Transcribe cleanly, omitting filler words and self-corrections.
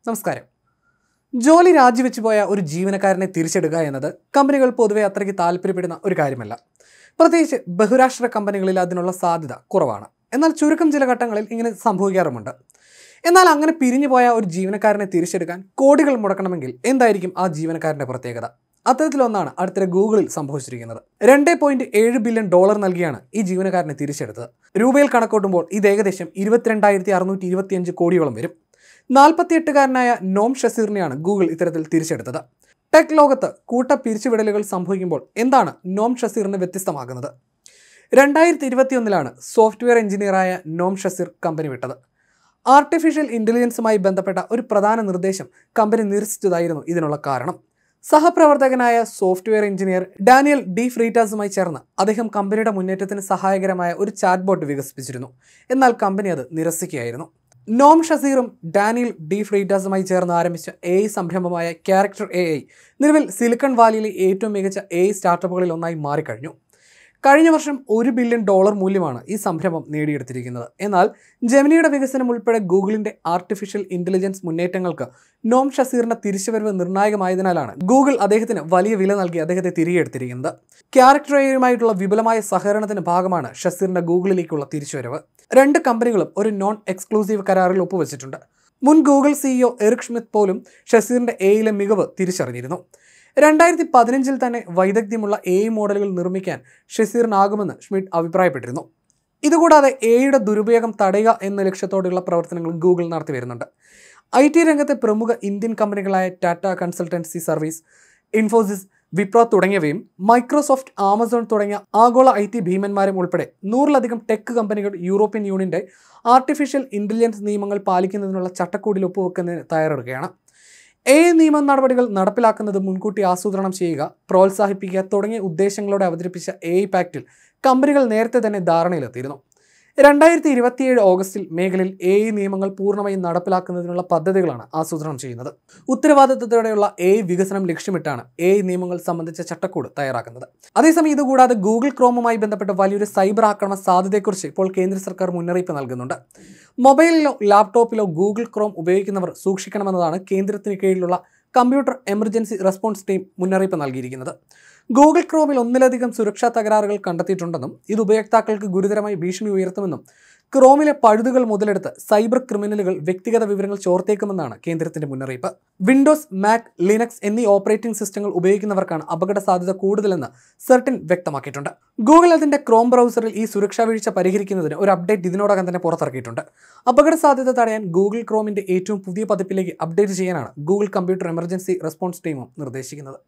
നമസ്കാരം. ജോലി രാജിവെച്ചു പോയ ഒരു ജീവനക്കാരനെ തിരിച്ചെടുക്കുക എന്നത് കമ്പനികൾ പൊതുവെ അത്രയ്ക്ക് താല്പര്യപ്പെടുന്ന ഒരു കാര്യമല്ല. പ്രത്യേകിച്ച് ബഹുരാഷ്ട്ര കമ്പനികളിൽ അതിനുള്ള സാധ്യത കുറവാണ്. എന്നാൽ ചുരുക്കം ചില ഘട്ടങ്ങളിൽ ഇങ്ങനെ സംഭവിക്കാറുമുണ്ട്. എന്നാൽ അങ്ങനെ പിരിഞ്ഞുപോയ ഒരു ജീവനക്കാരനെ തിരിച്ചെടുക്കാൻ കോടികൾ മുടക്കണമെങ്കിൽ എന്തായിരിക്കും ആ ജീവനക്കാരൻ്റെ പ്രത്യേകത? അത്തരത്തിലൊന്നാണ് അടുത്തിടെ ഗൂഗിളിൽ സംഭവിച്ചിരിക്കുന്നത്. $2.7 ബില്യൺ നൽകിയാണ് ഈ ജീവനക്കാരനെ തിരിച്ചെടുത്തത്. രൂപയിൽ കണക്കൂട്ടുമ്പോൾ ഇത് ഏകദേശം 22,625 കോടിയോളം വരും. 48-കാരനായ നോം ഷസീറിനെയാണ് ഗൂഗിൾ ഇത്തരത്തിൽ തിരിച്ചെടുത്തത്. ടെക് ലോകത്ത് കൂട്ട പിരിച്ചുവിടലുകൾ സംഭവിക്കുമ്പോൾ എന്താണ് നോം ഷസീറിനെ വ്യത്യസ്തമാക്കുന്നത്? 2021 സോഫ്റ്റ്വെയർ എഞ്ചിനീയറായ നോം ഷസീർ കമ്പനി വിട്ടത്. ആർട്ടിഫിഷ്യൽ ഇൻ്റലിജൻസുമായി ബന്ധപ്പെട്ട ഒരു പ്രധാന നിർദ്ദേശം കമ്പനി നിരസിച്ചതായിരുന്നു ഇതിനുള്ള കാരണം. സഹപ്രവർത്തകനായ സോഫ്റ്റ്വെയർ എഞ്ചിനീയർ ഡാനിയൽ ഡി ഫ്രീറ്റാസുമായി ചേർന്ന് അദ്ദേഹം കമ്പനിയുടെ മുന്നേറ്റത്തിന് സഹായകരമായ ഒരു ചാറ്റ് ബോട്ട് വികസിപ്പിച്ചിരുന്നു. എന്നാൽ കമ്പനി അത് നിരസിക്കുകയായിരുന്നു. നോം ഷസീറും ഡാനിയൽ ഡി ഫ്രീറ്റാസുമായി ചേർന്ന് ആരംഭിച്ച AI സംരംഭമായ ക്യാരക്ടർ AI നിലവിൽ സിലിക്കൺ വാലിയിലെ ഏറ്റവും മികച്ച AI സ്റ്റാർട്ടപ്പുകളിൽ ഒന്നായി മാറിക്കഴിഞ്ഞു. കഴിഞ്ഞ വർഷം $1 ബില്യൺ മൂല്യമാണ് ഈ സംരംഭം നേടിയെടുത്തിരിക്കുന്നത്. എന്നാൽ ജെമിനിയുടെ വികസനം ഉൾപ്പെടെ ഗൂഗിളിന്റെ ആർട്ടിഫിഷ്യൽ ഇന്റലിജൻസ് മുന്നേറ്റങ്ങൾക്ക് നോം ഷസീറിന്റെ തിരിച്ചുവരവ് നിർണായകമായതിനാലാണ് ഗൂഗിൾ അദ്ദേഹത്തിന് വലിയ വില നൽകി അദ്ദേഹത്തെ തിരികെ എടുത്തിരിക്കുന്നത്. ക്യാരക്ടർ AIയുമായിട്ടുള്ള വിപുലമായ സഹകരണത്തിന്റെ ഭാഗമാണ് ഷസീറിന്റെ ഗൂഗിളിലേക്കുള്ള തിരിച്ചുവരവ്. 2 കമ്പനികളും ഒരു നോൺ എക്സ്ക്ലൂസീവ് കരാറിൽ ഒപ്പുവെച്ചിട്ടുണ്ട്. മുൻ ഗൂഗിൾ CEO എറിക് ഷ്മിത്ത് പോലും ഷസീറിന്റെ AIയിലെ മികവ് തിരിച്ചറിഞ്ഞിരുന്നു. 2015 തന്നെ വൈദഗ്ധ്യമുള്ള AI മോഡലുകൾ നിർമ്മിക്കാൻ ഷസീറിനാകുമെന്ന് ഷ്മിത്ത് അഭിപ്രായപ്പെട്ടിരുന്നു. ഇതുകൂടാതെ AIയുടെ ദുരുപയോഗം തടയുക എന്ന ലക്ഷ്യത്തോടെയുള്ള പ്രവർത്തനങ്ങൾ ഗൂഗിൾ നടത്തി വരുന്നുണ്ട്. IT രംഗത്തെ പ്രമുഖ ഇന്ത്യൻ കമ്പനികളായ ടാറ്റ കൺസൾട്ടൻസി സർവീസ്, ഇൻഫോസിസ്, വിപ്രോ തുടങ്ങിയവയും മൈക്രോസോഫ്റ്റ്, ആമസോൺ തുടങ്ങിയ ആഗോള IT ഭീമന്മാരും ഉൾപ്പെടെ 100-ലധികം ടെക് കമ്പനികൾ യൂറോപ്യൻ യൂണിയന്റെ ആർട്ടിഫിഷ്യൽ ഇന്റലിജൻസ് നിയമങ്ങൾ പാലിക്കുന്നതിനുള്ള ചട്ടക്കൂടിൽ ഒപ്പുവെക്കുന്നതിന് തയ്യാറെടുക്കുകയാണ്. AI നിയമ നടപടികൾ നടപ്പിലാക്കുന്നത് മുൻകൂട്ടി ആസൂത്രണം ചെയ്യുക, പ്രോത്സാഹിപ്പിക്കുക തുടങ്ങിയ ഉദ്ദേശങ്ങളോടെ അവതരിപ്പിച്ച AI പാക്റ്റിൽ കമ്പനികൾ നേരത്തെ തന്നെ ധാരണയിലെത്തിയിരുന്നു. 2027 ഓഗസ്റ്റിൽ മേഖലയിൽ AI നിയമങ്ങൾ പൂർണ്ണമായും നടപ്പിലാക്കുന്നതിനുള്ള പദ്ധതികളാണ് ആസൂത്രണം ചെയ്യുന്നത്. ഉത്തരവാദിത്തത്തോടെയുള്ള AI വികസനം ലക്ഷ്യമിട്ടാണ് AI നിയമങ്ങൾ സംബന്ധിച്ച ചട്ടക്കൂട് തയ്യാറാക്കുന്നത്. അതേസമയം ഇതുകൂടാതെ ഗൂഗിൾ ക്രോമുമായി ബന്ധപ്പെട്ട വലിയൊരു സൈബർ ആക്രമണ സാധ്യതയെക്കുറിച്ച് ഇപ്പോൾ കേന്ദ്ര സർക്കാർ മുന്നറിയിപ്പ് നൽകുന്നുണ്ട്. മൊബൈലിലോ ലാപ്ടോപ്പിലോ ഗൂഗിൾ ക്രോം ഉപയോഗിക്കുന്നവർ സൂക്ഷിക്കണമെന്നതാണ് കേന്ദ്രത്തിന് കീഴിലുള്ള കമ്പ്യൂട്ടർ എമർജൻസി റെസ്പോൺസ് ടീം മുന്നറിയിപ്പ് നൽകിയിരിക്കുന്നത്. ഗൂഗിൾ ക്രോമിൽ 1-ലധികം സുരക്ഷാ തകരാറുകൾ കണ്ടെത്തിയിട്ടുണ്ടെന്നും ഇത് ഉപയോക്താക്കൾക്ക് ഗുരുതരമായി ഭീഷണി ഉയർത്തുമെന്നും ക്രോമിലെ പഴുതുകൾ മുതലെടുത്ത് സൈബർ ക്രിമിനലുകൾ വ്യക്തിഗത വിവരങ്ങൾ ചോർത്തേക്കുമെന്നാണ് കേന്ദ്രത്തിന്റെ മുന്നറിയിപ്പ്. വിൻഡോസ്, മാക്, ലിനക്സ് എന്നീ ഓപ്പറേറ്റിംഗ് സിസ്റ്റങ്ങൾ ഉപയോഗിക്കുന്നവർക്കാണ് അപകട സാധ്യത കൂടുതലെന്ന് സെർട്ടിൻ വ്യക്തമാക്കിയിട്ടുണ്ട്. ഗൂഗിൾ അതിന്റെ ക്രോം ബ്രൗസറിൽ ഈ സുരക്ഷാ വീഴ്ച പരിഹരിക്കുന്നതിന് ഒരു അപ്ഡേറ്റ് ഇതിനോടകം തന്നെ പുറത്തിറക്കിയിട്ടുണ്ട്. അപകട സാധ്യത തടയാൻ ഗൂഗിൾ ക്രോമിന്റെ ഏറ്റവും പുതിയ പതിപ്പിലേക്ക് അപ്ഡേറ്റ് ചെയ്യാനാണ് ഗൂഗിൾ കമ്പ്യൂട്ടർ എമർജൻസി റെസ്പോൺസ് ടീമും നിർദ്ദേശിക്കുന്നത്.